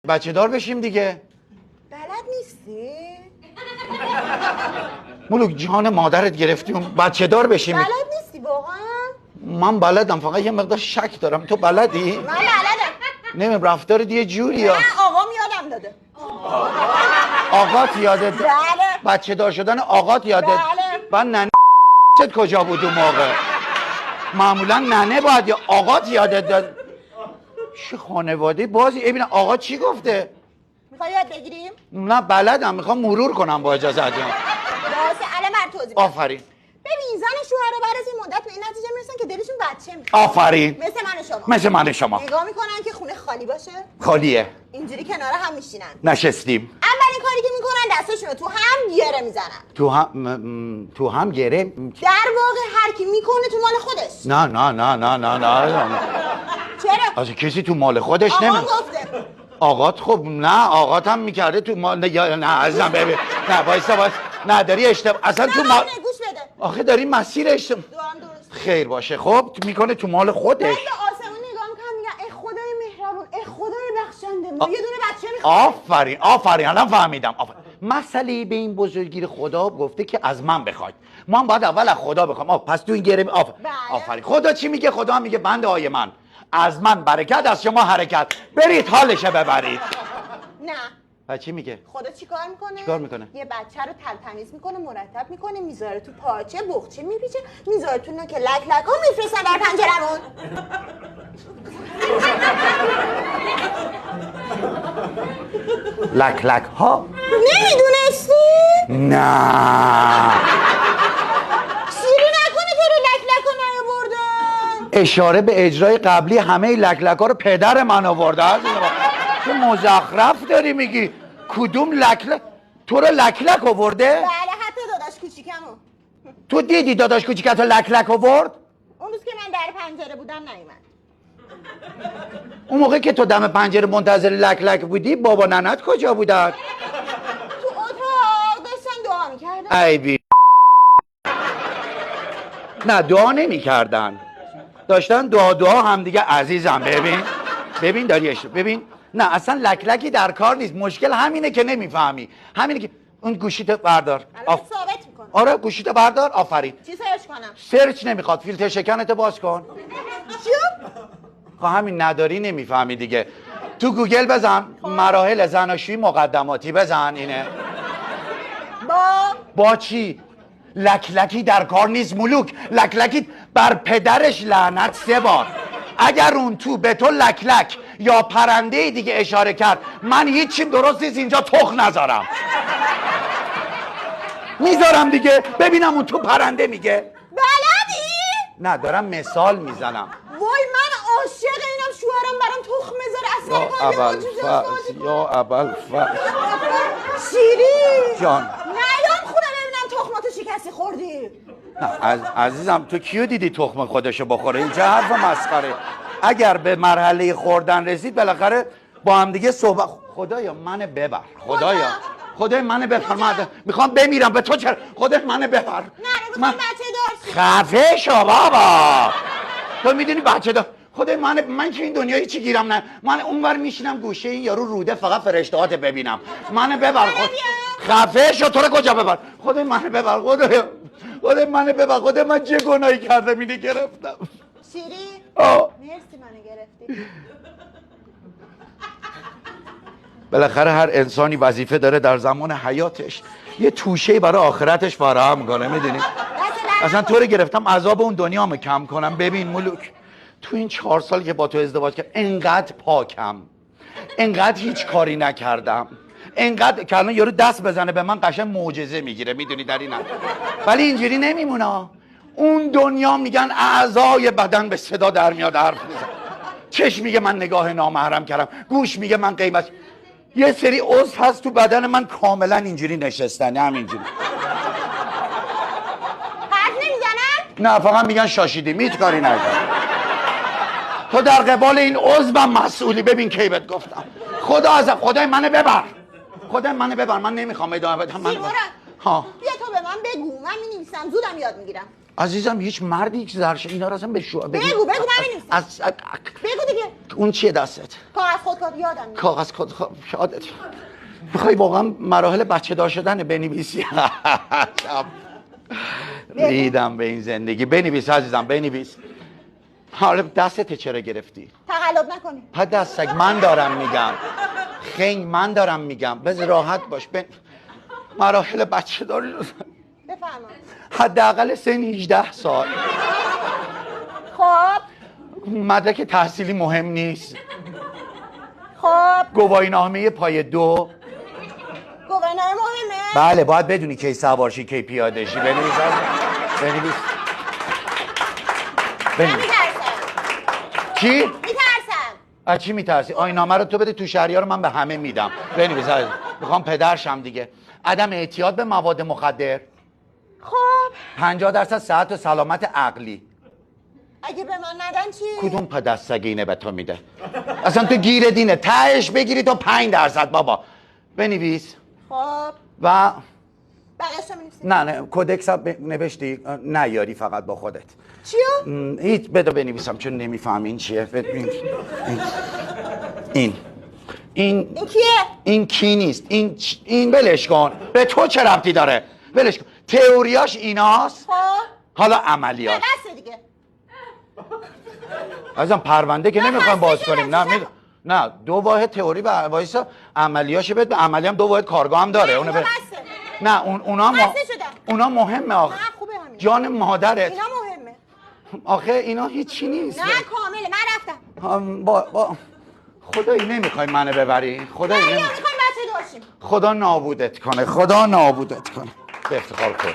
بچه دار بشیم دیگه. بلد نیستی؟ ملوک جان مادرت گرفتیم بچه دار بشیم. بلد نیستی واقعا؟ من بلدم، فقط یه مقدار شک دارم. تو بلدی؟ من بلدم. نمیم رفتار دیگه جوری ها. نه آقام یادم داده. آقات یادت؟ بله. بچه دار شدن آقات یادت؟ بله. بعد ننه کجا بود اون موقع؟ معمولا ننه باید یا آقات یادت داد. چه خانواده بازی. ببین آقا چی گفته؟ میخوای یاد بگیریم؟ نه بلدم، میخوام مرور کنم با اجازت. واسه الان بر توضیح بدم. آفرین. ببین زن و شوهر بعد از این مدت به این نتیجه میرسن که دلشون بچه میخواد. آفرین. مثل من و شما. مثل من و شما. نگاه میکنن که خونه خالی باشه. خالیه. اینجوری کنار هم میشینن. نشستیم. اولین کاری که میکنن دستاشون رو تو هم گره میزنن. تو هم گره. در واقع هر کی میکنه تو مال خودش. نه نه نه نه نه نه. چرا؟ از کسی تو مال خودش آقا نمی. گفته. آقات خب نه آقات هم میکرده تو مال. نه عزیزم ببین. نه وایسا نه داری اشتباه اصلا تو مال. گوش بده. آخه داری مسیر اشتباه. دارم درست. خیر باشه خب میکنه تو مال خودش. من به آسمون نگاه میکنم میگم ای خدای مهربون ای خدای بخشنده ما یه دونه بچه میخوایم. آفرین الان فهمیدم. مسئله به این بزرگی خدا گفته که از من بخواید. ما هم باید اول از خدا بخوام. پس تو این گره آفرین. خدا چی میگه؟ خدا میگه بنده های من از من برکت از شما حرکت، برید حالشه ببرید. نه و چی میگه؟ خدا چیکار میکنه؟ چیکار میکنه؟ یه بچه رو تمیز میکنه، مرتب میکنه، میذاره تو پارچه، بخچه میپیچه، میذاره تو نوک لک ها میفرستن در پنجرمون. لک ها نمیدونستی؟ نه سیری نکنه تو رو لک ها نیاوردن. اشاره به اجرای قبلی همه لک ها رو پدر من آورده. تو مزخرف داری میگی. کدوم لک تو رو لک آورده؟ بله حتی داداش کوچیکمو. تو دیدی داداش کوچیکت رو لک آورد؟ اون روز که من در پنجره بودم نیومد. اون موقع که تو دم پنجره منتظر لک بودی بابا ننت کجا بودن؟ تو اتاق داشتن دعا میکردن. ای بی نه دعا نمی‌کردن. داشتن دعا همدیگه. عزیزم ببین داری ببین نه اصلا لکی در کار نیست. مشکل همینه که نمیفهمی. همینه که اون گوشیتو بردار. ثابت میکنم. آره گوشیتو بردار. آفرین. چی سرچ کنم؟ سرچ نمیخواد. فیلتر شکنتو باز کن. چی؟ خب همین نداری نمیفهمی دیگه. تو گوگل بزن مراحل زناشویی مقدماتی بزن اینه. با چی؟ لکی در کار نیست ملوک. لکی بر پدرش لعنت 3 بار. اگر اون تو به تو لک یا پرنده دیگه اشاره کرد من هیچیم درست نیست اینجا تخم نذارم. میذارم دیگه ببینم اون تو پرنده میگه. بلدی؟ نه دارم مثال میزنم. وای من عاشق اینم شوهرم برام تخم بذاره اصلا کار یا ابوالفضل شیری جان نیام خونه ببینم تخماتو شکستی خوردی. نه عزیزم تو کیو دیدی تخم خودشو بخوره؟ این چه حرف مسخره. اگر به مرحله خوردن رسید بالاخره با هم دیگه صحبت. خدایا منو ببر. خدای منو ببر. من میخوام بمیرم به تو چرا؟ خدای منو ببر. نه میخوام بچه دار. خفه شو بابا. تو میدونی بچه دار. خدای من که این دنیا هیچی گیرم نه. من اونور میشینم گوشه این یارو روده فقط فرشته‌هات ببینم. منو ببر. خفه شو. تو رو کجا ببر؟ خدای منو ببر. خدای منو ببر. خدای من چه گناهی کردم اینو گرفتم. شیری مرسی منو گرفتی. بالاخره هر انسانی وظیفه داره در زمان حیاتش یه توشه‌ای برای آخرتش فراهم کنه. میدونی اصلا تو رو گرفتم عذاب اون دنیامو کم کنم. ببین ملوک تو این 4 سال که با تو ازدواج کردم انقدر پاکم، انقدر هیچ کاری نکردم، انقدر که الان یارو دست بزنه به من قشنگ معجزه میگیره. میدونی در این ولی اینجوری نمیمونه. اون دنیا میگن اعضای بدن به صدا در میاد حرف میزنه. چشم میگه من نگاه نامحرم کردم، گوش میگه من قیمت. یه سری عضو هست تو بدن من کاملا اینجوری نشستن. همینجوری حرف نمیزنن؟ نه فقط میگن شاشیدیم. هیچ کاری نکردم. تو در قبال این عضوم مسئولی. ببین کی بهت گفتم. خدای منو ببر. من نمیخوام ادامه بدم. ها بیا تو به من بگو. من مینویسم زودم یاد میگیرم. عزیزم هیچ مردی که زرش اینا رو اصلا به شو بگو من بنویسم. بگو دیگه. اون چیه دستت؟ کاغذ خودکار یادم میاد. کاغذ خود یادت میخوای واقعا مراحل بچه دار شدن بنویسی؟ ریدم به این زندگی. بنویس عزیزم بنویس. حالا دستت چرا گرفتی؟ تقلب نکنی. پدستک من دارم میگم. خنگ من دارم میگم. بذار راحت باش. مراحل بچه دار شدن. بفرما. حداقل سن 18 سال. خب مدرک تحصیلی مهم نیست. خب گواهینامه پای 2. گواهینامه مهمه؟ بله باید بدونی کی سوار شی کی پیاده شی. بنویس بنویس. میترسم. چی؟ میترسم. از چی میترسی؟ آینامه رو تو بده تو شهریار رو من به همه میدم. بنویس میخوام پدرشم دیگه. عدم اعتیاد به مواد مخدر. خب 50% صحت و سلامت عقلی. اگه به من ندن چی؟ کدوم پدستگی اینه به تو میده؟ اصلا تو گیر دینه تهش بگیری تو 5% بابا. بنویس. خب و بقیش رو می‌نویسی؟ نه کدکس هم نوشتی؟ نه یاری فقط با خودت. چیو؟ هیچ بده بنویسم چون نمیفهم این چیه. این این کیه؟ این کی نیست. این ولش کن. به تو چه ربطی داره؟ ولش کن. تئوریاش ایناست. خب حالا عملیاش. بسه دیگه. عزیزم پرونده که نمیخوایم باز خسته کنیم. شدم. نه 2 واحد تئوری و وایسا عملیاشو بده. عملی هم 2 واحد کارگاه هم داره. اونو بسه. نه خسته شدم. اونا مهمه آخه. نه خوبه همین. جان مادرت. اینا مهمه. آخه اینا هیچی نیست. نه کامله من رفتم. با خدایی نمیخوای منو ببری. خدایی نه نمیخوای. میخوایم بچه داشتیم. خدا نابودت کنه. خدا نابودت کنه. به افتخار خود.